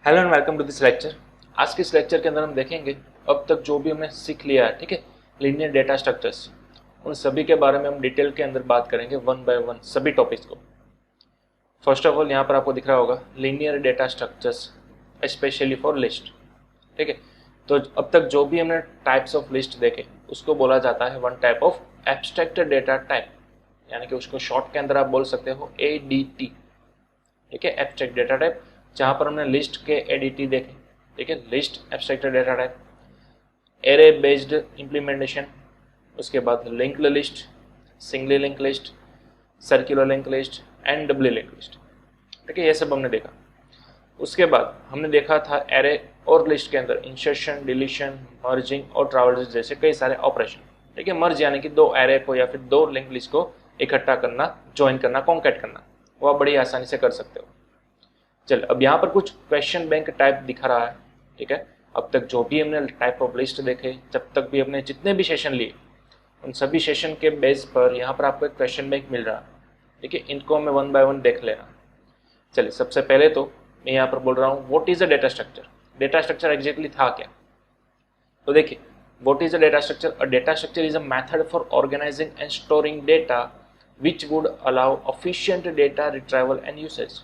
Hello and welcome to this lecture. आज के इस लेक्चर के अंदर हम देखेंगे अब तक जो भी हमने सीख लिया है, ठीक है, लीनियर डेटा स्ट्रक्चर्स, उन सभी के बारे में हम डिटेल के अंदर बात करेंगे वन बाय वन सभी टॉपिक्स को। फर्स्ट ऑफ ऑल यहाँ पर आपको दिख रहा होगा linear data structures specially for list, ठीक है। तो अब तक जो भी हमने टाइप्स ऑफ लिस्ट देखे उसको बोला जाता है one type of abstract data type, यानी कि उसको शॉर्ट के अंदर आप बोल सकते हो ADT, ठीक है, एब्स्ट्रैक्ट डेटा टाइप। जहाँ पर हमने लिस्ट के ADT देखे, ठीक है, list abstract data type, array based implementation, उसके बाद linked list, singly link list, circular link list and doubly link list, ठीक है, ये सब हमने देखा। उसके बाद हमने देखा था एरे और लिस्ट के अंदर इंसर्शन, डिलीशन, मर्जिंग और ट्रैवर्स जैसे कई सारे ऑपरेशन, ठीक है। मर्ज यानी कि दो एरे को या फिर दो लिंक लिस्ट को इकट्ठा करना, ज्वाइन करना, कॉन्कैट करना, वो आप बड़ी आसानी से कर सकते हो। चल, अब यहाँ पर कुछ क्वेश्चन बैंक टाइप दिखा रहा है, ठीक है। अब तक जो भी हमने टाइप ऑफ लिस्ट देखे, जब तक भी हमने जितने भी सेशन लिए, उन सभी सेशन के बेस पर यहाँ पर आपको एक क्वेश्चन बैंक मिल रहा है, ठीक है। इनको हमें वन बाय वन देख लेना। चलिए, सबसे पहले तो मैं यहाँ पर बोल रहा हूँ what is a data structure. Data structure exactly था क्या? तो देखिए, what is a data structure? A data structure is a method for organizing and storing data which would allow efficient data retrieval and usage,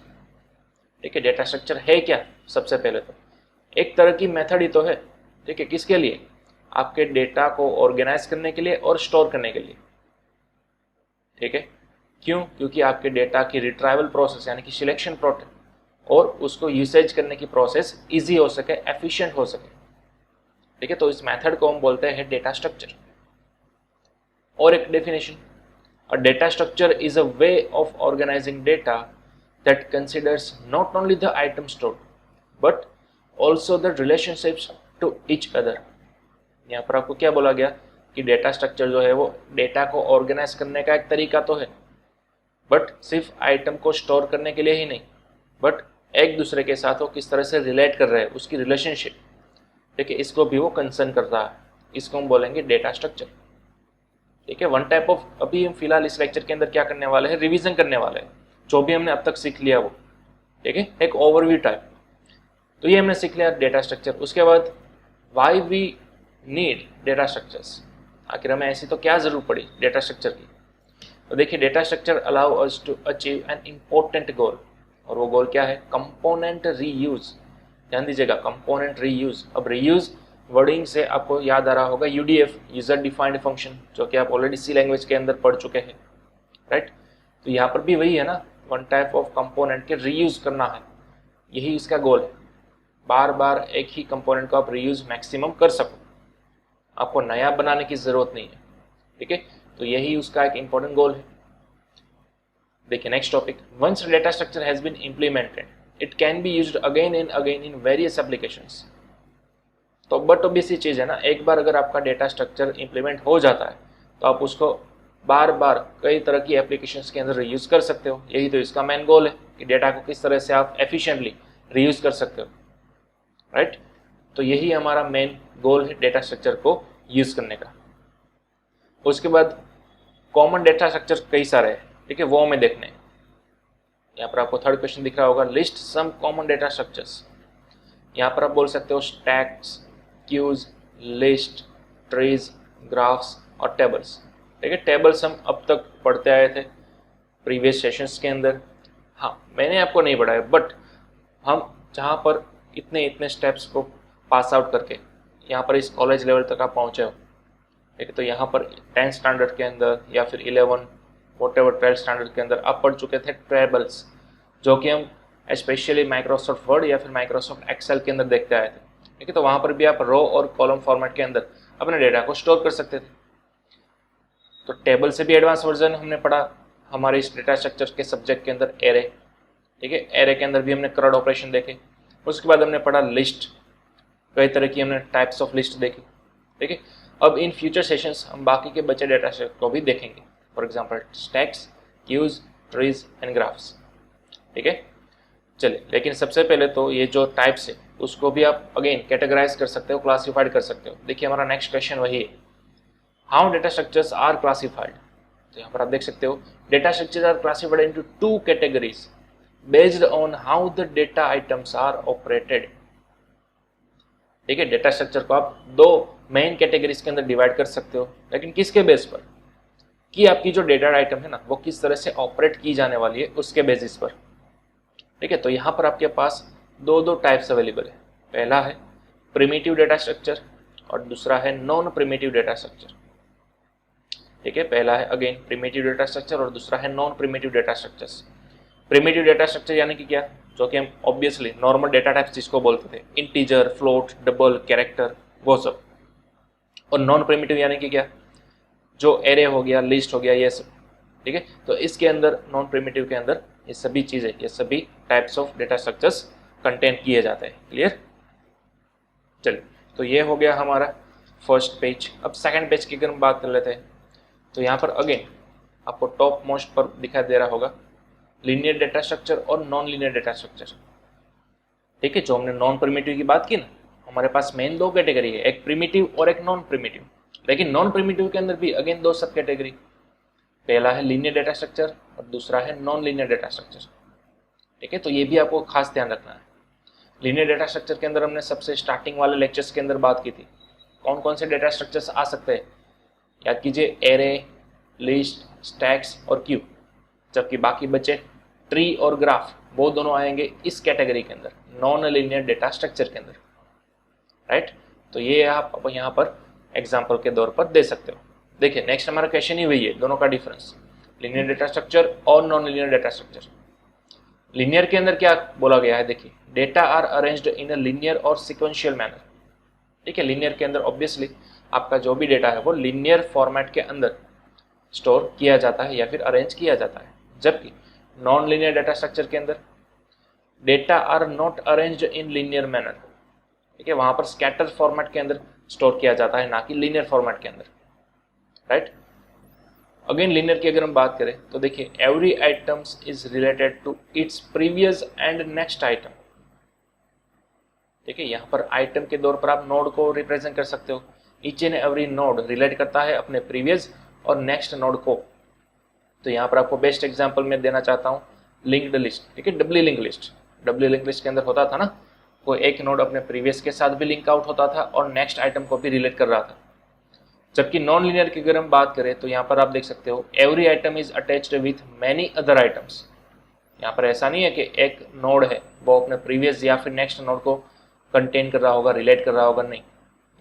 ठीक है। Data structure है क्या? सबसे पहले तो एक तरह की मेथड ही तो है, ठीक है। किसके लिए? आपके डेटा को ऑर्गेनाइज करने के लिए और स्टोर करने के लिए, ठीक है। क्यों? क्योंकि आपके डेटा की रिट्राइवल प्रोसेस यानी कि सिलेक्शन प्रोसेस और उसको यूसेज करने की प्रोसेस इजी हो सके, एफिशिएंट हो सके, ठीक है। तो इस मेथड को हम बोलते हैं डेटा स्ट्रक्चर। और एक definition, a data structure is a way of organizing data that considers not only the item stored but also the relationships to each other। यहाँ पर आपको क्या बोला गया कि डेटा स्ट्रक्चर जो है वो डेटा को ऑर्गेनाइज करने का एक तरीका तो है, बट सिर्फ आइटम को स्टोर करने के लिए ही नहीं, बट एक दूसरे के साथ वो किस तरह से रिलेट कर रहे हैं, उसकी रिलेशनशिप, ठीक है, इसको भी वो कंसर्न कर रहा है। इसको हम बोलेंगे डेटा स्ट्रक्चर, ठीक है। वन टाइप ऑफ, अभी हम फिलहाल इस लेक्चर के अंदर क्या करने वाले हैं, रिवीजन करने वाले हैं जो भी हमने अब तक सीख लिया वो, ठीक है, एक ओवरव्यू टाइप। तो ये हमने सीख लिया डेटा स्ट्रक्चर। उसके बाद why we need data structures, आखिर हमें ऐसी तो क्या जरूरत पड़ी डेटा स्ट्रक्चर की? तो देखिए, data structure allow us to achieve an important goal, और वो गोल क्या है? Component reuse. ध्यान दीजिएगा, कंपोनेंट रीयूज। अब रीयूज वर्डिंग से आपको याद आ रहा होगा UDF, यूजर डिफाइंड फंक्शन, जो कि आप ऑलरेडी सी लैंग्वेज के अंदर पढ़ चुके हैं, राइट। तो यहाँ पर भी वही है ना, वन टाइप ऑफ कंपोनेंट के रीयूज करना है, यही इसका गोल है। बार बार एक ही कंपोनेंट को आप रीयूज मैक्सिमम कर सको, आपको नया बनाने की जरूरत नहीं है, ठीक है। तो यही उसका एक इंपॉर्टेंट गोल है। देखिए next topic, once data structure has been implemented it can be used again and again in various applications. तो बट ऑब्वियसली चीज है ना, एक बार अगर आपका डेटा स्ट्रक्चर इंप्लीमेंट हो जाता है तो आप उसको बार बार कई तरह की एप्लीकेशंस के अंदर रीयूज कर सकते हो। यही तो इसका मेन गोल है कि डेटा को किस तरह से आप एफिशिएंटली रीयूज कर सकते हो, राइट। तो यही हमारा मेन गोल है डेटा स्ट्रक्चर को यूज करने का। उसके बाद कॉमन डेटा स्ट्रक्चर कई सारे हैं, ठीक है, वो हमें देखने हैं। यहाँ पर आपको थर्ड क्वेश्चन दिख रहा होगा, list some common data structures. यहाँ पर आप बोल सकते हो stacks, queues, list, trees, graphs और टेबल्स, ठीक है। टेबल्स हम अब तक पढ़ते आए थे प्रीवियस सेशंस के अंदर। हाँ, मैंने आपको नहीं पढ़ाया, बट हम जहाँ पर इतने स्टेप्स को पास आउट करके यहाँ पर इस कॉलेज लेवल तक आप पहुँचे हो, ठीक है, तो यहाँ पर 10th स्टैंडर्ड के अंदर या फिर 11 वॉटेवर 12th स्टैंडर्ड के अंदर आप पढ़ चुके थे टेबल्स, जो कि हम स्पेशली माइक्रोसॉफ्ट वर्ड या फिर माइक्रोसॉफ्ट एक्सेल के अंदर देखते आए थे, ठीक है। तो वहाँ पर भी आप रो और कॉलम फॉर्मेट के अंदर अपने डेटा को स्टोर कर सकते थे। तो टेबल से भी एडवांस वर्जन हमने पढ़ा हमारे इस डेटा स्ट्रक्चर के सब्जेक्ट के अंदर, एरे, ठीक है। एरे के अंदर भी हमने क्रॉड ऑपरेशन देखे। उसके बाद हमने पढ़ा लिस्ट, कई तरह की हमने टाइप्स ऑफ लिस्ट देखी, ठीक है। अब इन फ्यूचर सेशंस हम बाकी के बचे डेटा स्ट्रक्चर को भी देखेंगे, for example stacks, queues, trees and graphs, ठीक है। चलिए, लेकिन सबसे पहले तो ये जो टाइप्स है उसको भी आप अगेन कैटेगराइज कर सकते हो, क्लासिफाइड कर सकते हो। देखिए हमारा नेक्स्ट क्वेश्चन वही है, how data structures are classified. तो यहाँ पर आप देख सकते हो, data structures are classified into 2 categories based on how the data items are operated. ठीक है, डेटा स्ट्रक्चर को आप दो मेन कैटेगरीज के अंदर डिवाइड कर सकते हो, लेकिन किसके बेस पर, कि आपकी जो डेटा आइटम है ना वो किस तरह से ऑपरेट की जाने वाली है उसके बेसिस पर। ठीक है, तो यहाँ पर आपके पास दो टाइप्स अवेलेबल है। पहला है प्रिमिटिव डेटा स्ट्रक्चर और दूसरा है नॉन प्रिमिटिव डेटा स्ट्रक्चर। ठीक है, पहला है अगेन प्रिमिटिव डेटा स्ट्रक्चर और दूसरा है non primitive data structures. Primitive data structure यानी कि क्या, जो कि हम ऑब्वियसली नॉर्मल डेटा टाइप्स जिसको बोलते थे, इंटीजर, फ्लोट, डबल, कैरेक्टर, वो सब। और नॉन प्रिमिटिव यानी कि क्या, जो एरे हो गया, लिस्ट हो गया, ये सब। ठीक है, तो इसके अंदर नॉन प्रिमिटिव के अंदर ये सभी चीजें, ये सभी types of data structures contain किए जाते हैं। क्लियर, चलिए, तो ये हो गया हमारा फर्स्ट पेज। अब सेकंड पेज की अगर हम बात कर लेते हैं तो यहाँ पर अगेन आपको टॉप मोस्ट पर दिखाई दे रहा होगा लीनियर डेटा स्ट्रक्चर और नॉन लीनियर डेटा स्ट्रक्चर। ठीक है, जो हमने नॉन प्रिमिटिव की बात की ना, हमारे पास मेन दो कैटेगरी है, एक प्रिमिटिव और एक नॉन प्रिमिटिव। लेकिन नॉन प्रिमिटिव के अंदर भी अगेन दो सब कैटेगरी, पहला है लीनियर डेटा स्ट्रक्चर और दूसरा है नॉन लीनियर डेटा स्ट्रक्चर। ठीक है, तो ये भी आपको खास ध्यान रखना है। लीनियर डेटा स्ट्रक्चर के अंदर हमने सबसे स्टार्टिंग वाले लेक्चर्स के अंदर बात की थी कौन कौन से डेटा स्ट्रक्चर्स आ सकते हैं, याद कीजिए, एरे, लिस्ट, स्टैक्स और क्यू। जबकि बाकी बचे ट्री और ग्राफ, वो दोनों आएंगे इस कैटेगरी के अंदर, नॉन लीनियर डेटा स्ट्रक्चर के अंदर। राइट, तो ये आप यहाँ पर एग्जाम्पल के तौर पर दे सकते हो। देखिए, नेक्स्ट हमारा क्वेश्चन ही वही है, दोनों का डिफरेंस, लीनियर डेटा स्ट्रक्चर और non linear data structure. Linear के अंदर क्या बोला गया है, देखिए, data are arranged in a linear और सिक्वेंशियल मैनर। ठीक है, लीनियर के अंदर ऑब्वियसली आपका जो भी डेटा है वो लीनियर फॉर्मेट के अंदर स्टोर किया जाता है या फिर अरेंज किया जाता है। जबकि नॉन लीनियर डेटा स्ट्रक्चर के अंदर data are not arranged in linear manner. ठीक है, वहां पर स्कैटर फॉर्मेट के अंदर स्टोर किया जाता है, ना कि लीनियर फॉर्मेट के अंदर। राइट, अगेन लीनियर की अगर हम बात करें तो देखिए, every items is related to its previous and next item. ठीक है, यहाँ पर आइटम के तौर पर आप नोड को रिप्रेजेंट कर सकते हो। Each and every node relate करता है अपने प्रीवियस और नेक्स्ट नोड को। तो यहाँ पर आपको बेस्ट एग्जांपल मैं देना चाहता हूँ लिंक्ड लिस्ट। ठीक है, डबली लिंक लिस्ट। डबली लिंक लिस्ट के अंदर होता था ना, वो एक नोड अपने प्रीवियस के साथ भी लिंक आउट होता था और नेक्स्ट आइटम को भी रिलेट कर रहा था। जबकि नॉन लीनियर की अगर हम बात करें तो यहाँ पर आप देख सकते हो every item is attached with many other items. यहाँ पर ऐसा नहीं है कि एक नोड है वो अपने प्रीवियस या फिर नेक्स्ट नोड को कंटेन कर रहा होगा, रिलेट कर रहा होगा, नहीं।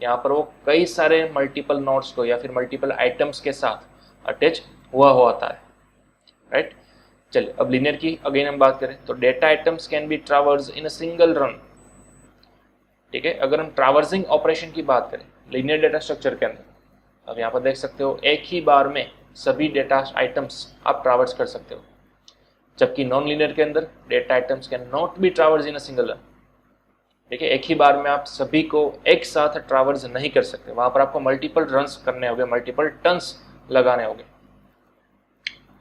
यहाँ पर वो कई सारे मल्टीपल नोड्स को या फिर मल्टीपल आइटम्स के साथ अटैच हुआ होता है। राइट, चलिए, अब लीनियर की अगेन हम बात करें तो data items can be traverse in a single run. ठीक है, अगर हम ट्रावर्सिंग ऑपरेशन की बात करें लीनियर डेटा स्ट्रक्चर के अंदर, अब यहाँ पर देख सकते हो एक ही बार में सभी डेटा आइटम्स आप ट्रावर्स कर सकते हो। जबकि नॉन लीनियर के अंदर data items can not be traverse in a single run. ठीक है, एक ही बार में आप सभी को एक साथ ट्रावर्स नहीं कर सकते, वहां पर आपको मल्टीपल रन्स करने होंगे, मल्टीपल टर्न्स लगाने होंगे।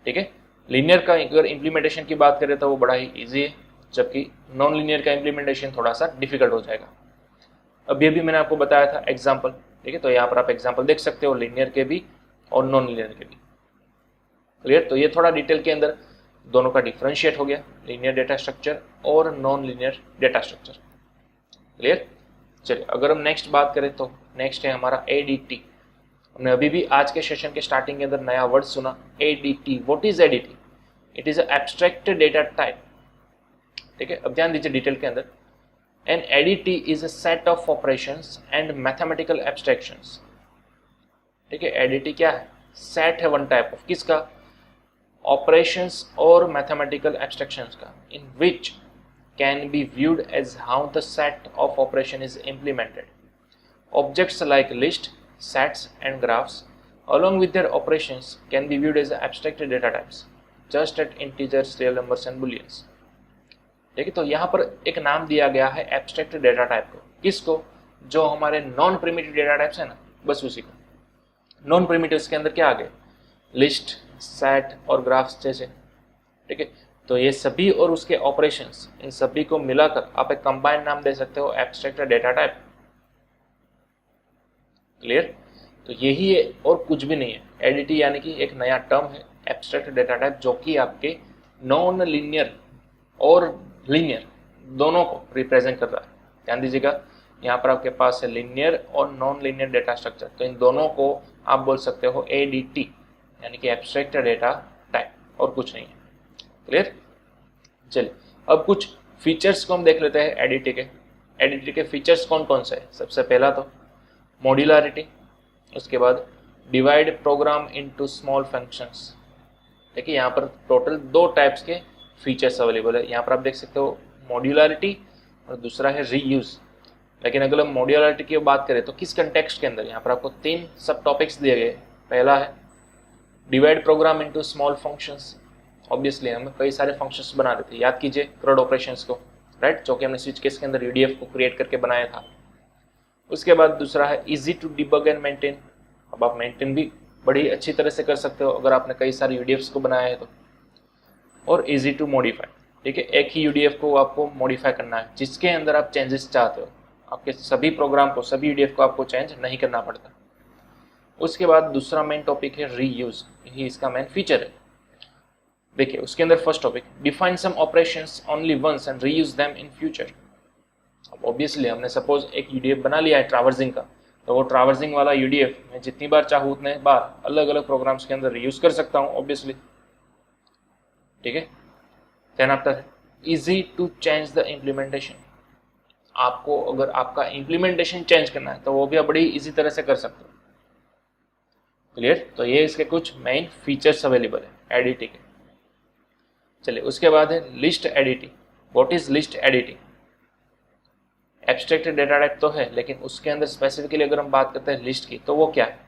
ठीक है, लीनियर का अगर इम्प्लीमेंटेशन की बात करें तो वो बड़ा ही ईजी है, जबकि नॉन लीनियर का इम्प्लीमेंटेशन थोड़ा सा डिफिकल्ट हो जाएगा। अब ये भी मैंने आपको बताया था एग्जाम्पल। ठीक है, तो यहाँ पर आप एग्जाम्पल देख सकते हो लीनियर के भी और नॉन लीनियर के भी। क्लियर, तो ये थोड़ा डिटेल के अंदर दोनों का डिफरेंशिएट हो गया, लीनियर डेटा स्ट्रक्चर और non linear data structure. Clear, चलिए, अगर हम नेक्स्ट बात करें तो नेक्स्ट है हमारा ADT। हमने अभी भी आज के सेशन के स्टार्टिंग के अंदर नया वर्ड सुना, ADT। What is ADT? It is abstract data type. ठीक है, अब ध्यान दीजिए डिटेल के अंदर, An ADT is a set of operations and mathematical abstractions। ठीक है, ADT क्या है? सेट है वन टाइप ऑफ, किसका? ऑपरेशंस और मैथमेटिकल एब्स्ट्रैक्शंस का, in which can be viewed as how the set of operation is implemented. Objects like list, sets and graphs along with their operations can be viewed as abstract data types just as integers, real numbers and booleans। ठीक है, तो यहाँ पर एक नाम दिया गया है एब्स्ट्रैक्ट डेटा टाइप को। किसको? जो हमारे नॉन प्रिमिटिव डेटा टाइप्स है ना, बस उसी को। नॉन प्रिमिटिव्स के अंदर क्या आ गए? लिस्ट, सेट और ग्राफ्स जैसे। ठीक है, तो ये सभी और उसके ऑपरेशंस, इन सभी को मिलाकर आप एक कंबाइंड नाम दे सकते हो एब्स्ट्रैक्ट डेटा टाइप। क्लियर, तो यही है और कुछ भी नहीं है। एडीटी यानी कि एक नया टर्म है एब्स्ट्रैक्ट डेटा टाइप, जो कि आपके नॉन लीनियर और लीनियर दोनों को रिप्रेजेंट कर रहा है। ध्यान दीजिएगा, यहाँ पर आपके पास है लीनियर और नॉन लीनियर डेटा स्ट्रक्चर, तो इन दोनों को आप बोल सकते हो ADT, यानी कि एब्स्ट्रैक्ट डेटा टाइप, और कुछ नहीं है। क्लियर? चलिए अब कुछ फीचर्स को हम देख लेते हैं ADT के। ADT के फीचर्स कौन कौन से हैं? सबसे पहला तो मॉड्यूलरिटी, उसके बाद divide programme into small functions. देखिए यहाँ पर टोटल 2 टाइप्स के फीचर्स अवेलेबल है। यहाँ पर आप देख सकते हो मॉड्यूलरिटी और दूसरा है रीयूज। लेकिन अगर हम मॉड्यूलरिटी की बात करें तो किस कंटेक्स्ट के अंदर, यहाँ पर आपको 3 सब टॉपिक्स दिए गए। पहला है divide programme into small functions. Obviously हम कई सारे फंक्शंस बना रहे थे, याद कीजिए CRUD ऑपरेशंस को, राइट, जो कि हमने स्विच केस के अंदर UDF को क्रिएट करके बनाया था। उसके बाद दूसरा है easy to debug and maintain. अब आप मेंटेन भी बड़ी अच्छी तरह से कर सकते हो अगर आपने कई सारे UDFs को बनाया है तो। और इजी टू मॉडिफाई, ठीक है, एक ही UDF को आपको मॉडिफाई करना है, जिसके अंदर आप चेंजेस चाहते हो। आपके सभी प्रोग्राम को, सभी UDF को आपको चेंज नहीं करना पड़ता। उसके बाद दूसरा मेन टॉपिक है रीयूज, यही इसका मेन फीचर है। देखिए उसके अंदर first topic define some operations only once and reuse them in future. अब ऑब्वियसली हमने सपोज एक UDF बना लिया है ट्रैवर्सिंग का, तो वो ट्रैवर्सिंग वाला UDF मैं जितनी बार चाहूँ उतने बार अलग अलग प्रोग्राम्स के अंदर रीयूज कर सकता हूँ ऑब्वियसली, ठीक है। Then after easy to change the implementation. आपको अगर आपका इम्प्लीमेंटेशन चेंज करना है तो वो भी बड़ी इजी तरह से कर सकते हो। क्लियर? तो ये इसके कुछ मेन फीचर्स अवेलेबल है ADT के। चलिए उसके बाद है list editing. What is list editing? Abstract data type तो है, लेकिन उसके अंदर स्पेसिफिकली अगर हम बात करते हैं लिस्ट की, तो वो क्या है?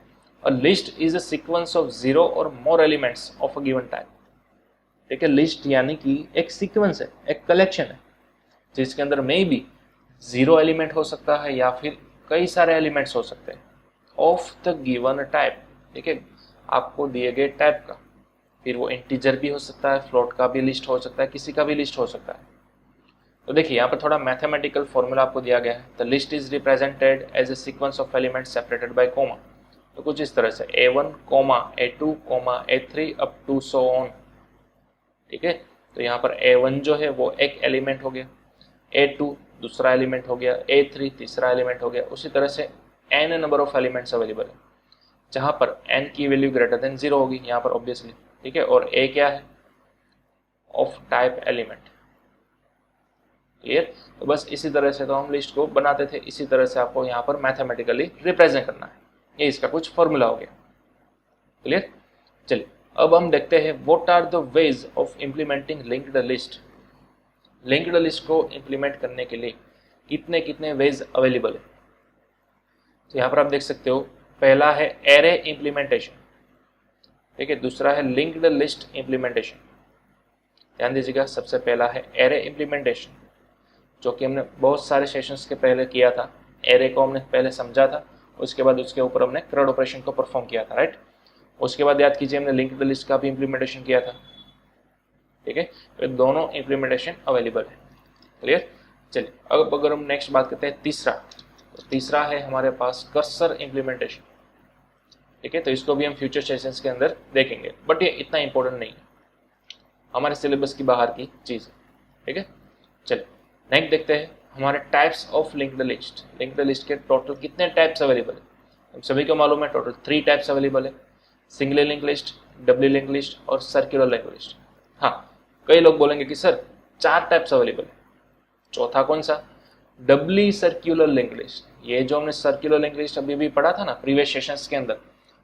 A list is a sequence of 0 और more elements of a given type. ठीक है, लिस्ट यानी कि एक सीक्वेंस है, एक कलेक्शन है, जिसके अंदर में भी 0 एलिमेंट हो सकता है या फिर कई सारे एलिमेंट्स हो सकते हैं ऑफ द गिवन टाइप। ठीक है, आपको दिए गए टाइप का, फिर वो इंटीजर भी हो सकता है, फ्लोट का भी लिस्ट हो सकता है, किसी का भी लिस्ट हो सकता है। तो देखिए यहाँ पर थोड़ा मैथमेटिकल फॉर्मूला आपको दिया गया है। The list is represented as a sequence of elements separated by comma. तो कुछ इस तरह से A1, A2, A3 up to so on. ठीक है, तो यहाँ पर A1 जो है वो एक एलिमेंट हो गया, A2 दूसरा एलिमेंट हो गया, A3 तीसरा एलिमेंट हो गया। उसी तरह से n number of elements available है, जहाँ पर n की वैल्यू ग्रेटर देन 0 होगी यहाँ पर ऑब्वियसली। ठीक है, और A क्या है? Of type element. क्लियर? तो बस इसी तरह से तो हम लिस्ट को बनाते थे, इसी तरह से आपको यहाँ पर मैथमेटिकली रिप्रेजेंट करना है। ये इसका कुछ फॉर्मूला हो गया। क्लियर? चलिए अब हम देखते हैं what are the ways of implementing linked list. Linked list को इम्प्लीमेंट करने के लिए कितने कितने वेज अवेलेबल है। तो यहाँ पर आप देख सकते हो, पहला है एरे इम्प्लीमेंटेशन। ठीक है, दूसरा है लिंक्ड लिस्ट इम्प्लीमेंटेशन। ध्यान दीजिएगा, सबसे पहला है एरे इम्प्लीमेंटेशन, जो कि हमने बहुत सारे सेशंस के पहले किया था। एरे को हमने पहले समझा था, उसके बाद उसके ऊपर हमने CRUD ऑपरेशन को परफॉर्म किया था, राइट। उसके बाद याद कीजिए हमने लिंक्ड लिस्ट का भी इम्प्लीमेंटेशन किया था। ठीक है, तो दोनों इम्प्लीमेंटेशन अवेलेबल है। क्लियर? चलिए अब अगर हम नेक्स्ट बात करते हैं तीसरा, तो तीसरा है हमारे पास कर्सर इम्प्लीमेंटेशन। ठीक है, तो इसको भी हम फ्यूचर सेशंस के अंदर देखेंगे, बट ये इतना इंपॉर्टेंट नहीं है, हमारे सिलेबस की बाहर की चीज़ है। ठीक है, चलिए नेक्स्ट देखते हैं हमारे types of linked list. Linked list के टोटल कितने टाइप्स अवेलेबल है? हम सभी को मालूम है टोटल 3 टाइप्स अवेलेबल है, single link list, double link list और सर्कुलर लिंक लिस्ट। हाँ, कई लोग बोलेंगे कि सर 4 टाइप्स अवेलेबल है, चौथा कौन सा? डबली सर्कुलर लिंक लिस्ट। ये जो हमने सर्कुलर लिंक लिस्ट अभी भी पढ़ा था ना प्रीवियस सेशंस के अंदर,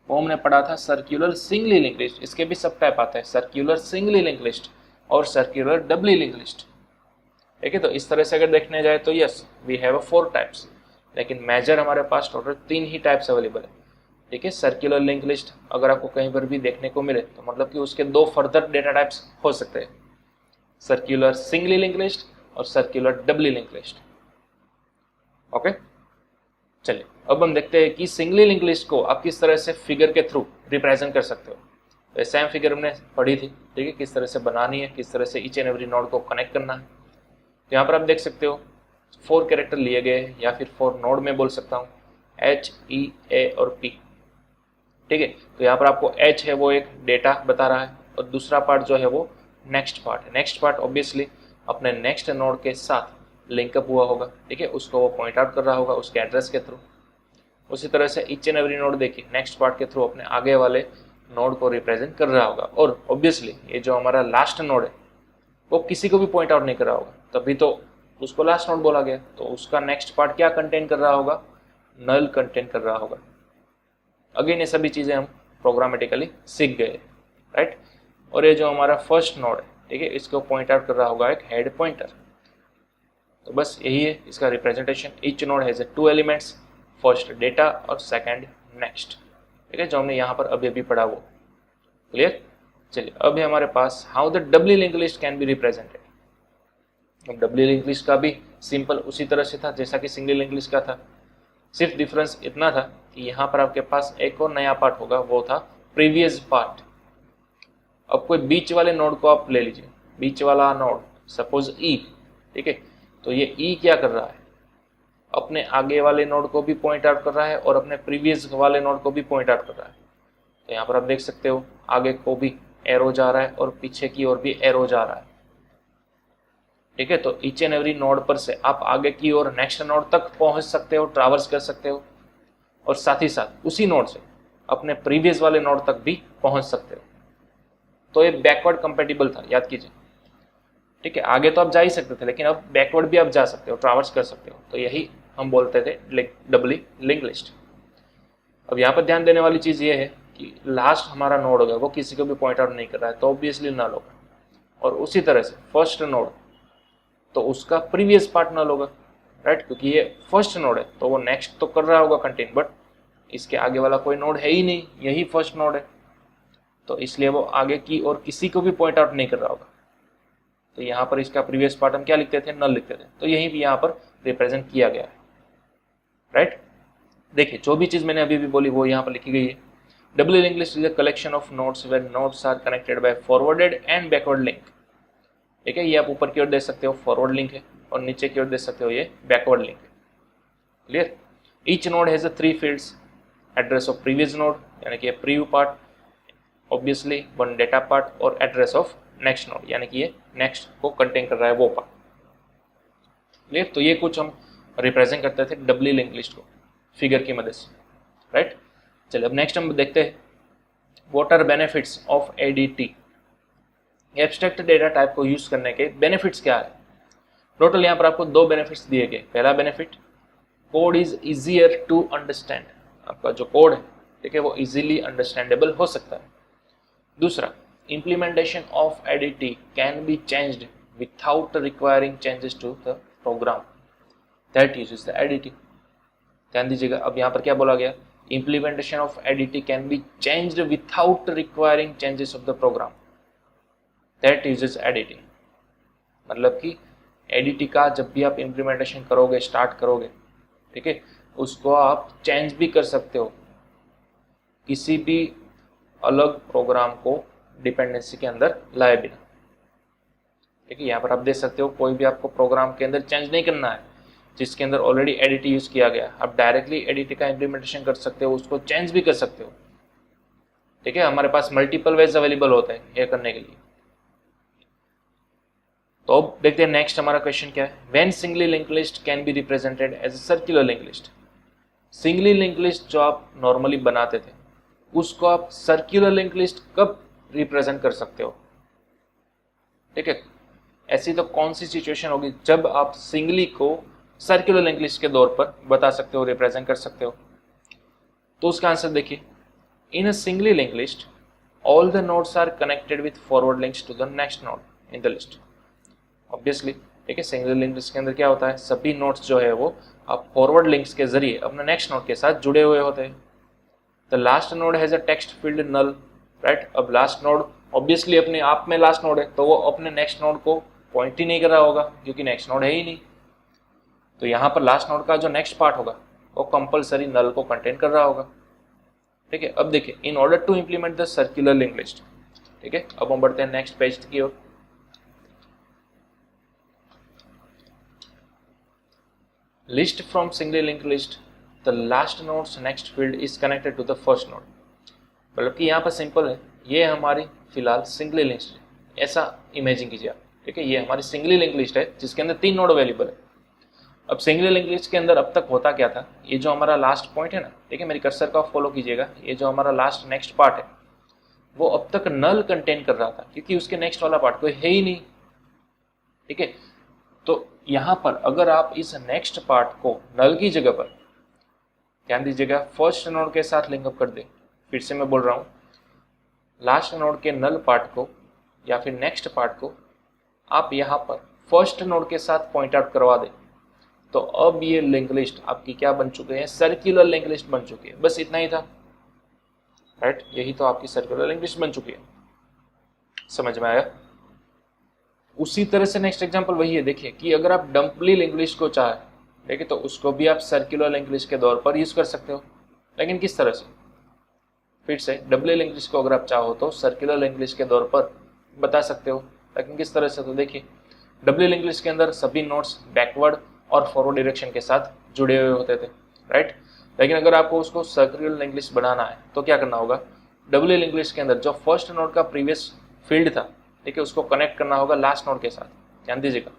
वो हमने पढ़ा था सर्कुलर सिंगली लिंक लिस्ट। इसके भी सब टाइप आते हैं, सर्कुलर सिंगली लिंक लिस्ट और सर्कुलर डबली लिंक लिस्ट। ठीक है, तो इस तरह से अगर देखने जाए तो यस वी हैव 4 टाइप्स, लेकिन मेजर हमारे पास टोटल 3 ही टाइप्स अवेलेबल है। ठीक है, सर्कुलर लिंक लिस्ट अगर आपको कहीं पर भी देखने को मिले तो मतलब कि उसके 2 फर्दर डेटा टाइप्स हो सकते हैं, सर्कुलर सिंगली लिंक लिस्ट और सर्कुलर डबली लिंक लिस्ट। ओके, चलिए अब हम देखते हैं कि सिंगली लिंक लिस्ट को आप किस तरह से फिगर के थ्रू रिप्रेजेंट कर सकते हो। तो सेम फिगर हमने पढ़ी थी, ठीक है, किस तरह से बनानी है, किस तरह से ईच एंड एवरी नोड को कनेक्ट करना है। तो यहाँ पर आप देख सकते हो 4 कैरेक्टर लिए गए हैं, या फिर 4 नोड में बोल सकता हूँ, H, E, A और P। ठीक है, तो यहाँ पर आपको H है वो एक डेटा बता रहा है, और दूसरा पार्ट जो है वो नेक्स्ट पार्ट है। नेक्स्ट पार्ट ऑब्वियसली अपने नेक्स्ट नोड के साथ लिंकअप हुआ होगा, ठीक है, उसको वो पॉइंट आउट कर रहा होगा उसके एड्रेस के थ्रू। उसी तरह से ईच एंड एवरी नोड देखिए नेक्स्ट पार्ट के थ्रू अपने आगे वाले नोड को रिप्रेजेंट कर रहा होगा। और ऑब्वियसली ये जो हमारा लास्ट नोड है वो किसी को भी पॉइंट आउट नहीं कर रहा होगा, तभी तो उसको लास्ट नोड बोला गया। तो उसका नेक्स्ट पार्ट क्या कंटेन कर रहा होगा, नल कंटेन कर रहा होगा। अगेन ये सभी चीजें हम प्रोग्रामेटिकली सीख गए, राइट। और ये जो हमारा फर्स्ट नोड है, ठीक है, इसको पॉइंट आउट कर रहा होगा एक हेड पॉइंटर। तो बस यही है इसका representation. Each node has 2 elements, first data और सेकंड नेक्स्ट, ठीक है, जो हमने यहाँ पर अभी अभी पढ़ा वो क्लियर। चलिए अभी हमारे पास how the doubly link list can be represented. अब डबली लिंक लिस्ट का भी सिंपल उसी तरह से था जैसा कि सिंगल लिंक लिस्ट का था, सिर्फ डिफरेंस इतना था कि यहाँ पर आपके पास एक और नया पार्ट होगा, वो था प्रीवियस पार्ट। अब कोई बीच वाले नोड को आप ले लीजिए, बीच वाला नोड सपोज ई, ठीक है, तो ये ई क्या कर रहा है, अपने आगे वाले नोड को भी पॉइंट आउट कर रहा है और अपने प्रीवियस वाले नोड को भी पॉइंट आउट कर रहा है। तो यहाँ पर आप देख सकते हो आगे को भी एरो जा रहा है और पीछे की ओर भी एरो जा रहा है, ठीक है। तो ईच एंड एवरी नोड पर से आप आगे की ओर नेक्स्ट नोड तक पहुंच सकते हो, ट्रैवर्स कर सकते हो, और साथ ही साथ उसी नोड से अपने प्रीवियस वाले नोड तक भी पहुंच सकते हो। तो ये बैकवर्ड कंपेटिबल था, याद कीजिए, ठीक है। आगे तो आप जा ही सकते थे, लेकिन अब बैकवर्ड भी आप जा सकते हो, ट्रैवर्स कर सकते हो। तो यही हम बोलते थे डबली लिंक लिस्ट। अब यहाँ पर ध्यान देने वाली चीज ये है कि लास्ट हमारा नोड होगा वो किसी को भी पॉइंट आउट नहीं कर रहा है, तो ऑब्वियसली नल होगा। और उसी तरह से फर्स्ट नोड, तो उसका प्रीवियस पार्ट नल होगा, राइट, क्योंकि ये फर्स्ट नोड है तो वो नेक्स्ट तो कर रहा होगा कंटेन, बट इसके आगे वाला कोई नोड है ही नहीं, यही फर्स्ट नोड है, तो इसलिए वो आगे की और किसी को भी पॉइंट आउट नहीं कर रहा होगा। तो यहाँ पर इसका प्रीवियस पार्ट हम क्या लिखते थे, नल लिखते थे। तो यही भी यहाँ पर रिप्रेजेंट किया गया है, राइट। देखिए जो भी चीज मैंने अभी भी बोली वो यहाँ पर लिखी गई है। Doubly link list is a collection of nodes where nodes are connected by forwarded and backward link, ठीक है। ये आप ऊपर की ओर देख सकते हो फॉरवर्ड लिंक है और नीचे की ओर देख सकते हो ये बैकवर्ड लिंक है, clear. Each node has 3 fields, address of previous node यानी कि preview part, obviously 1 data part, और एड्रेस ऑफ नेक्स्ट नोड यानी कि ये नेक्स्ट को कंटेन कर रहा है वो पार्ट, क्लियर। तो ये कुछ हम रिप्रेजेंट करते थे डबली लिंक लिस्ट को फिगर की मदद से, राइट। चलिए अब नेक्स्ट हम देखते हैं what are benefits of ADT. Abstract data type को यूज करने के बेनिफिट्स क्या है। टोटल यहाँ पर आपको 2 बेनिफिट्स दिए गए। पहला benefit, code is easier to understand, आपका जो कोड है, ठीक है, वो इजीली अंडरस्टैंडेबल हो सकता है। दूसरा, implementation of ADT can be changed without requiring changes to the program that uses the ADT। ध्यान दीजिएगा, अब यहाँ पर क्या बोला गया, implementation of ADT can be changed without requiring changes of the program that uses ADT। मतलब कि ADT का जब भी आप implementation करोगे, स्टार्ट करोगे, ठीक है, उसको आप चेंज भी कर सकते हो किसी भी अलग प्रोग्राम को डिपेंडेंसी के अंदर लाए बिना, ठीक है। यहाँ पर आप देख सकते हो कोई भी आपको प्रोग्राम के अंदर चेंज नहीं करना है जिसके अंदर ऑलरेडी एडीटी यूज किया गया, आप डायरेक्टली एडीटी का इम्प्लीमेंटेशन कर सकते हो, उसको चेंज भी कर सकते हो, ठीक है। हमारे पास मल्टीपल वेज अवेलेबल होते हैं ये करने के लिए। तो अब देखते हैं नेक्स्ट हमारा क्वेश्चन क्या है। When singly link list can be represented as a circular link list. Singly link list जो आप नॉर्मली बनाते थे उसको आप सर्कुलर लिंक लिस्ट कब रिप्रेजेंट कर सकते हो, ठीक है। ऐसी तो कौन सी सिचुएशन होगी जब आप सिंगली को सर्कुलर लिंक लिस्ट के तौर पर बता सकते हो, रिप्रेजेंट कर सकते हो। तो उसका आंसर देखिए, in a singly link list all the nodes are connected with forward links to the next node in the list. Obviously, ठीक है, सिंगल लिंक लिस्ट के अंदर क्या होता है, सभी नोड्स जो है वो आप फॉरवर्ड लिंक्स के जरिए अपने नेक्स्ट नोड के साथ जुड़े हुए होते हैं। The last node has a text field null, right. अब लास्ट नोड ऑब्वियसली अपने आप में लास्ट नोड है तो वो अपने नेक्स्ट नोड को पॉइंट ही नहीं कर रहा होगा क्योंकि नेक्स्ट नोड है ही नहीं। तो यहाँ पर लास्ट नोड का जो नेक्स्ट पार्ट होगा वो कंपलसरी नल को कंटेन कर रहा होगा, ठीक है। अब देखिए, in order to implement the circular link list, ठीक है। अब हम बढ़ते हैं नेक्स्ट पेज की ओर। List from single link list the last nodes next field is connected to the first node. मतलब कि यहाँ पर सिंपल है, ये हमारी फिलहाल सिंगली लिस्ट है, ऐसा इमेजिन कीजिए आप, ठीक है। ये हमारी सिंगली लिंक लिस्ट है जिसके अंदर 3 नोड अवेलेबल है। अब सिंगल इंग्लिश के अंदर अब तक होता क्या था, ये जो हमारा लास्ट पॉइंट है ना, ठीक है, मेरी कर्सर का फॉलो कीजिएगा, ये जो हमारा लास्ट नेक्स्ट पार्ट है वो अब तक नल कंटेन कर रहा था क्योंकि उसके नेक्स्ट वाला पार्ट कोई है ही नहीं, ठीक है। तो यहां पर अगर आप इस नेक्स्ट पार्ट को नल की जगह पर, ध्यान दीजिएगा, फर्स्ट नोड के साथ लिंकअप कर दे, फिर से मैं बोल रहा हूं, लास्ट नोड के नल पार्ट को या फिर नेक्स्ट पार्ट को आप यहां पर फर्स्ट नोड के साथ पॉइंट आउट करवा दे, तो अब ये लिंक लिस्ट आपकी क्या बन चुके हैं, सर्कुलर लिंक लिस्ट बन चुकी है। बस इतना ही था, राइट, यही तो आपकी सर्कुलर लिंक लिस्ट बन चुकी है। समझ में आया? उसी तरह से नेक्स्ट एग्जांपल वही है, देखिए कि अगर आप डम्पली लिंक लिस्ट को चाहे, देखिए, तो उसको भी आप सर्कुलर लिंक लिस्ट के तौर पर यूज कर सकते हो, लेकिन किस तरह से? फिर से डबली लिंक लिस्ट को अगर आप चाहो तो सर्कुलर लिंक लिस्ट के तौर पर बता सकते हो, लेकिन किस तरह से? तो देखिए, डबली लिंक लिस्ट के अंदर सभी नोड्स बैकवर्ड और फॉरवर्ड डायरेक्शन के साथ जुड़े हुए होते थे, राइट। लेकिन अगर आपको उसको सर्कुलर लिंक लिस्ट बनाना है तो क्या करना होगा, डबली लिंक लिस्ट के अंदर जो फर्स्ट नोड का प्रीवियस फील्ड था, ठीक है, उसको कनेक्ट करना होगा लास्ट नोड के साथ। ध्यान दीजिएगा,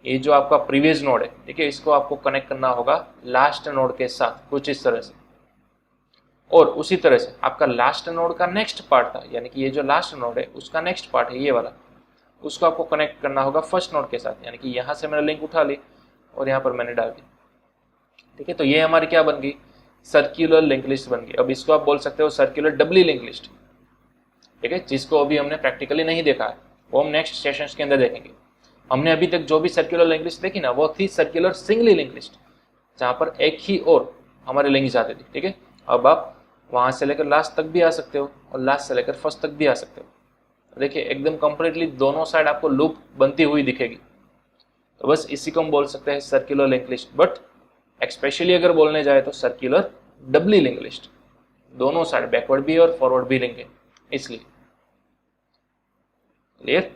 ये जो आपका प्रीवियस नोड है, ठीक है, इसको आपको कनेक्ट करना होगा लास्ट नोड के साथ, कुछ इस तरह से। और उसी तरह से आपका लास्ट नोड का नेक्स्ट पार्ट था, यानी कि ये जो लास्ट नोड है उसका नेक्स्ट पार्ट है ये वाला, उसको आपको कनेक्ट करना होगा फर्स्ट नोड के साथ, यानी कि यहाँ से मैंने लिंक उठा ली और यहाँ पर मैंने डाल दी, ठीक है। तो ये हमारी क्या बन गई, सर्कुलर लिंक लिस्ट बन गई। अब इसको आप बोल सकते हो सर्कुलर डबली लिंक लिस्ट, ठीक है, जिसको अभी हमने प्रैक्टिकली नहीं देखा है, वो हम नेक्स्ट सेशंस के अंदर देखेंगे। हमने अभी तक जो भी सर्कुलर लिंक लिस्ट देखी ना, वो थी सर्कुलर सिंगली लिंक लिस्ट, जहाँ पर एक ही और हमारे लिंक आते थे, ठीक है। अब आप वहां से लेकर लास्ट तक भी आ सकते हो और लास्ट से लेकर फर्स्ट तक भी आ सकते हो। देखिए, एकदम कंप्लीटली दोनों साइड आपको लूप बनती हुई दिखेगी। तो बस इसी को हम बोल सकते हैं circular link list, but especially अगर बोलने जाए तो सर्कुलर डबली लिंक लिस्ट, दोनों साइड बैकवर्ड भी और फॉरवर्ड भी लिंक है, इसलिए। क्लियर?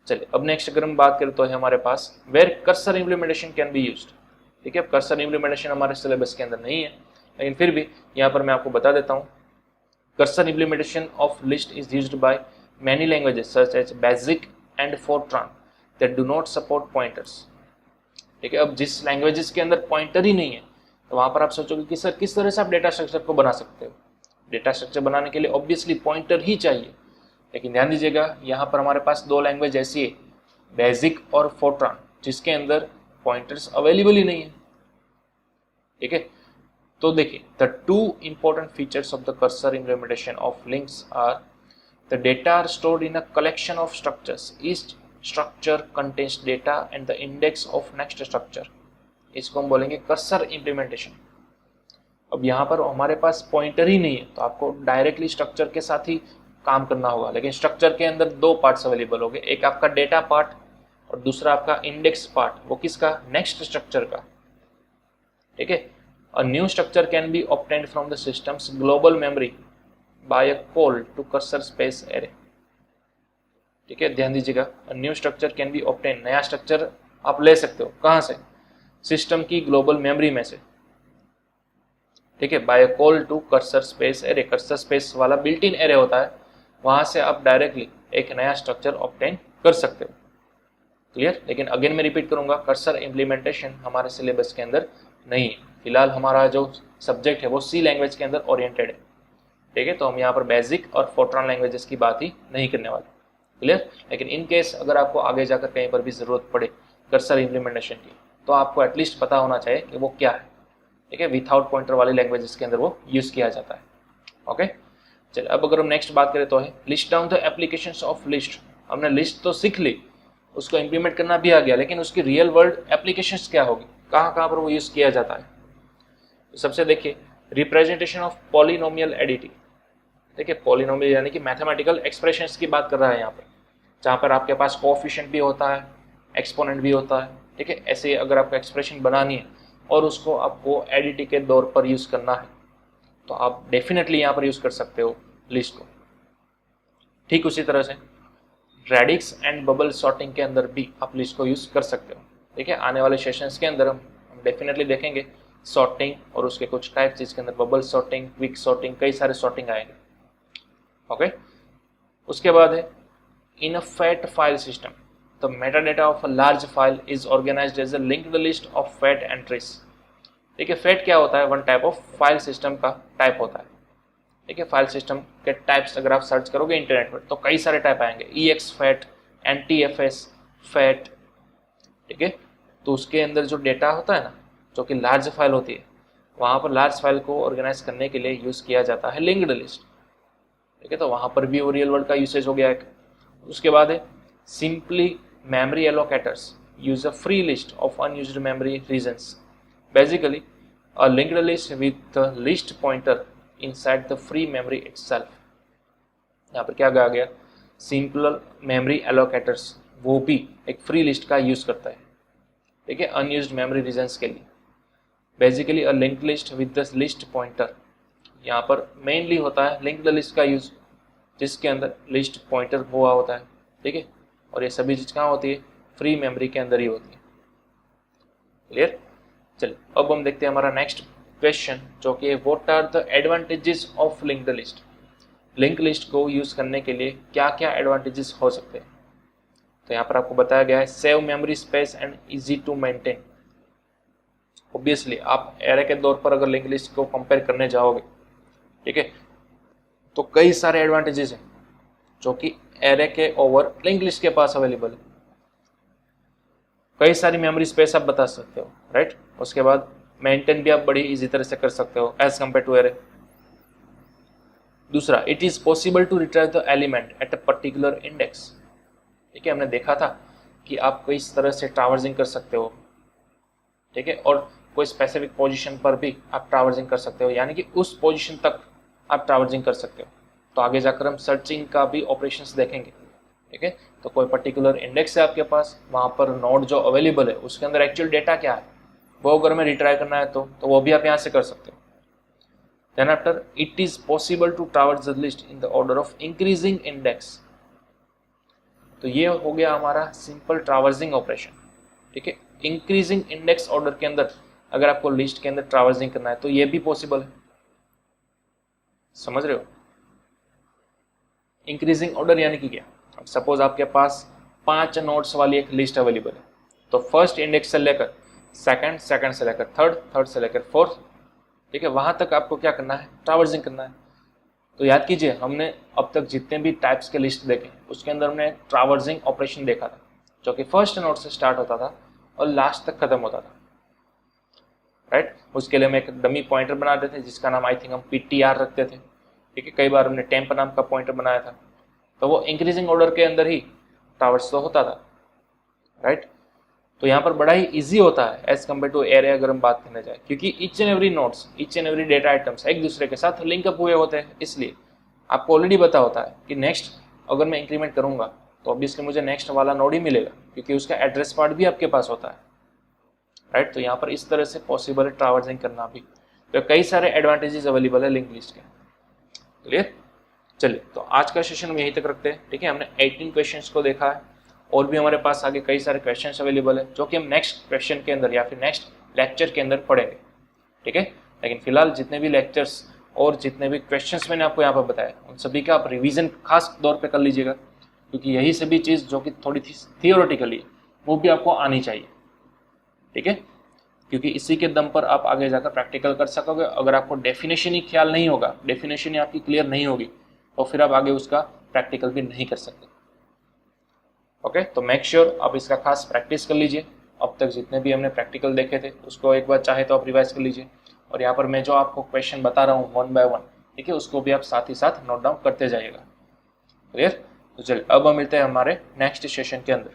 चलिए, अब नेक्स्ट अगर हम बात करें तो है हमारे पास where cursor implementation can be used, ठीक है। कर्सर इम्प्लीमेंटेशन हमारे सिलेबस के अंदर नहीं है, लेकिन फिर भी यहाँ पर मैं आपको बता देता हूँ। Cursor implementation of list is used by many languages such as BASIC and Fortran that do not support pointers, ठीक है। अब जिस लैंग्वेजेस के अंदर पॉइंटर ही नहीं है, तो वहाँ पर आप सोचोगे कि सर किस तरह से आप डेटा स्ट्रक्चर को बना सकते हो। डेटा स्ट्रक्चर बनाने के लिए ऑब्वियसली पॉइंटर ही चाहिए, लेकिन ध्यान दीजिएगा, यहाँ पर हमारे पास दो लैंग्वेज ऐसी है, बेसिक और फोर्ट्रान, जिसके अंदर पॉइंटर्स अवेलेबल ही नहीं है, ठीक है। तो देखिए, the two important features of the cursor implementation of links are the data are stored in a collection of structures, each structure contains data and the index of next structure, इसको हम बोलेंगे cursor implementation. अब यहाँ पर हमारे पास pointer ही नहीं है, तो आपको डायरेक्टली स्ट्रक्चर के साथ ही काम करना होगा, लेकिन स्ट्रक्चर के अंदर दो पार्ट्स अवेलेबल होंगे, एक आपका डेटा पार्ट और दूसरा आपका इंडेक्स पार्ट, वो किसका, नेक्स्ट स्ट्रक्चर का, ठीक है। A new structure can be obtained from the system's global memory by a call to cursor space array, ठीक है। ध्यान दीजिएगा, a new structure can be obtained, नया स्ट्रक्चर आप ले सकते हो कहाँ से, सिस्टम की ग्लोबल मेमोरी में से, ठीक है, by a call to cursor space array, cursor space वाला बिल्ट इन एरे होता है, वहां से आप डायरेक्टली एक नया स्ट्रक्चर ऑब्टेन कर सकते हो। क्लियर? लेकिन अगेन मैं रिपीट करूंगा, कर्सर इम्प्लीमेंटेशन हमारे सिलेबस के अंदर नहीं है। फिलहाल हमारा जो सब्जेक्ट है वो सी लैंग्वेज के अंदर ओरिएंटेड है, ठीक है। तो हम यहाँ पर बेसिक और फोर्ट्रान लैंग्वेजेस की बात ही नहीं करने वाले। क्लियर? लेकिन इन केस अगर आपको आगे जाकर कहीं पर भी जरूरत पड़े कर्सर इम्प्लीमेंटेशन की, तो आपको एटलीस्ट पता होना चाहिए कि वो क्या है, ठीक है। विथआउट पॉइंटर वाली लैंग्वेजेस के अंदर वो यूज किया जाता है। ओके, चलिए अब अगर हम नेक्स्ट बात करें तो है list down the applications of list. हमने लिस्ट तो सीख ली, उसको इम्प्लीमेंट करना भी आ गया, लेकिन उसकी रियल वर्ल्ड एप्लीकेशंस क्या होगी, कहाँ कहाँ पर वो यूज किया जाता है। तो सबसे देखिए, रिप्रेजेंटेशन ऑफ पॉलिनोमियल एडिटिंग। देखिए, पॉलिनोमियल यानी कि मैथमेटिकल एक्सप्रेशंस की बात कर रहा है यहाँ पर, जहाँ पर आपके पास कोएफिशिएंट भी होता है, एक्सपोनेंट भी होता है, ठीक है। ऐसे अगर आपको एक्सप्रेशन बनानी है और उसको आपको एडिटिंग के दौर पर यूज करना है, तो आप डेफिनेटली यहाँ पर यूज कर सकते हो लिस्ट को। ठीक उसी तरह से रेडिक्स एंड बबल सॉर्टिंग के अंदर भी आप लिस्ट को यूज कर सकते हो, ठीक है। आने वाले सेशंस के अंदर हम डेफिनेटली देखेंगे सॉर्टिंग और उसके कुछ टाइप्स, जिसके अंदर बबल सॉर्टिंग, क्विक सॉर्टिंग, कई सारे सॉर्टिंग आएंगे। ओके, उसके बाद है in a FAT file system. तो meta data of a large file is organized as a linked list of FAT entries. देखिए फैट क्या होता है, one type of file system का टाइप होता है। ठीक है, फाइल सिस्टम के टाइप्स अगर आप सर्च करोगे इंटरनेट पर तो कई सारे टाइप आएंगे, EX फैट, NTFS फैट। ठीक है, तो उसके अंदर जो डेटा होता है ना, जो कि लार्ज फाइल होती है, वहाँ पर लार्ज फाइल को ऑर्गेनाइज करने के लिए यूज़ किया जाता है लिंक्ड लिस्ट। ठीक है, तो वहाँ पर भी रियल वर्ड का यूसेज हो गया है। उसके बाद है simply memory allocators use a free list of unused memory regions. Basically a linked list with list pointer inside the free memory itself. यहाँ पर क्या कहा गया, सिंपल मेमोरी एलोकेटर्स वो भी एक फ्री लिस्ट का यूज करता है। ठीक है, अनयूज्ड मेमोरी रीजन्स के लिए। Basically a linked list with the list pointer, यहाँ पर मेनली होता है लिंक्ड लिस्ट का यूज, जिसके अंदर लिस्ट पॉइंटर हुआ होता है। ठीक है, और ये सभी चीज कहाँ होती है, फ्री मेमोरी के अंदर ही होती है। क्लियर। चलिए अब हम देखते हैं हमारा नेक्स्ट क्वेश्चन, जो कि what are the advantages of linked list. Linked list को यूज करने के लिए क्या क्या एडवांटेजेस हो सकते हैं। तो यहाँ पर आपको बताया गया है save memory space and easy to maintain. Obviously आप एरे के दौर पर अगर लिंक्ड लिस्ट को कंपेयर करने जाओगे, ठीक है, तो कई सारे एडवांटेजेस हैं जो कि एरे के ओवर लिंक्ड लिस्ट के पास अवेलेबल है। कई सारी मेमोरी स्पेस आप बता सकते हो, राइट। उसके बाद मेंटेन भी आप बड़ी इजी तरह से कर सकते हो एज कम्पेयर टू एरे। दूसरा, it is possible to retrieve the element at a particular index. ठीक है, हमने देखा था कि आप किस तरह से ट्रावर्सिंग कर सकते हो। ठीक है, और कोई स्पेसिफिक पोजीशन पर भी आप ट्रावर्सिंग कर सकते हो, यानी कि उस पोजीशन तक आप ट्रावर्सिंग कर सकते हो। तो आगे जाकर हम सर्चिंग का भी ऑपरेशंस देखेंगे। ठीक है, तो कोई पर्टिकुलर इंडेक्स है आपके पास, वहाँ पर नोड जो अवेलेबल है उसके अंदर एक्चुअल डेटा क्या है, वो अगर हमें रिट्राई करना है तो वो भी आप यहाँ से कर सकते हो। Then after, it is possible to traverse the list in the order of increasing index. तो ये हो गया हमारा सिंपल ट्रावर्सिंग ऑपरेशन। ठीक है, इंक्रीजिंग इंडेक्स ऑर्डर के अंदर अगर आपको लिस्ट के अंदर ट्रावर्सिंग करना है तो ये भी पॉसिबल है। समझ रहे हो, इंक्रीजिंग ऑर्डर यानी कि क्या। अब सपोज आपके पास 5 नोड्स वाली एक लिस्ट अवेलेबल है, तो फर्स्ट इंडेक्स से लेकर सेकंड, सेकंड से लेकर थर्ड, थर्ड से लेकर फोर्थ, ठीक है, वहां तक आपको क्या करना है, ट्रावर्सिंग करना है। तो याद कीजिए, हमने अब तक जितने भी टाइप्स के लिस्ट देखे उसके अंदर हमने ट्रावर्सिंग ऑपरेशन देखा था, जो कि फर्स्ट नोड से स्टार्ट होता था और लास्ट तक खत्म होता था, राइट। उसके लिए हम एक डमी पॉइंटर बनाते थे जिसका नाम आई थिंक हम PTR रखते थे। ठीक है, कई बार हमने टेम्प नाम का पॉइंटर बनाया था, तो वो इंक्रीजिंग ऑर्डर के अंदर ही ट्रावर्स तो होता था, राइट। तो यहाँ पर बड़ा ही इजी होता है एज कम्पेयर टू एरे अगर हम बात करने जाए, क्योंकि each and every notes, each and every data items एक दूसरे के साथ लिंकअप हुए होते हैं। इसलिए आपको ऑलरेडी पता होता है कि नेक्स्ट अगर मैं इंक्रीमेंट करूंगा तो ऑब्वियसली मुझे नेक्स्ट वाला नोड ही मिलेगा, क्योंकि उसका एड्रेस पार्ट भी आपके पास होता है, राइट। तो यहाँ पर इस तरह से पॉसिबल है ट्रावर्सिंग करना भी। तो कई सारे एडवांटेजेस अवेलेबल है लिंक लिस्ट के। क्लियर। चलिए, तो आज का सेशन हम यहीं तक रखते हैं। ठीक है, हमने 18 क्वेश्चंस को देखा है, और भी हमारे पास आगे कई सारे क्वेश्चंस अवेलेबल है जो कि हम नेक्स्ट क्वेश्चन के अंदर या फिर नेक्स्ट लेक्चर के अंदर पढ़ेंगे। ठीक है, लेकिन फिलहाल जितने भी लेक्चर्स और जितने भी क्वेश्चंस मैंने आपको यहाँ पर बताया उन सभी का आप रिवीजन खास तौर पे कर लीजिएगा, क्योंकि यही सभी चीज़ जो कि थोड़ी थियोरेटिकली वो भी आपको आनी चाहिए। ठीक है, क्योंकि इसी के दम पर आप आगे जाकर प्रैक्टिकल कर सकोगे। अगर आपको डेफिनेशन ही ख्याल नहीं होगा, डेफिनेशन ही आपकी क्लियर नहीं होगी, तो फिर आप आगे उसका प्रैक्टिकल भी नहीं कर सकते। ओके, तो मेक श्योर आप इसका खास प्रैक्टिस कर लीजिए। अब तक जितने भी हमने प्रैक्टिकल देखे थे उसको एक बार चाहे तो आप रिवाइज कर लीजिए, और यहाँ पर मैं जो आपको क्वेश्चन बता रहा हूँ 1 बाय 1, ठीक है, उसको भी आप साथ ही साथ नोट डाउन करते जाइएगा। क्लियर। तो चलिए अब हम मिलते हैं हमारे नेक्स्ट सेशन के अंदर।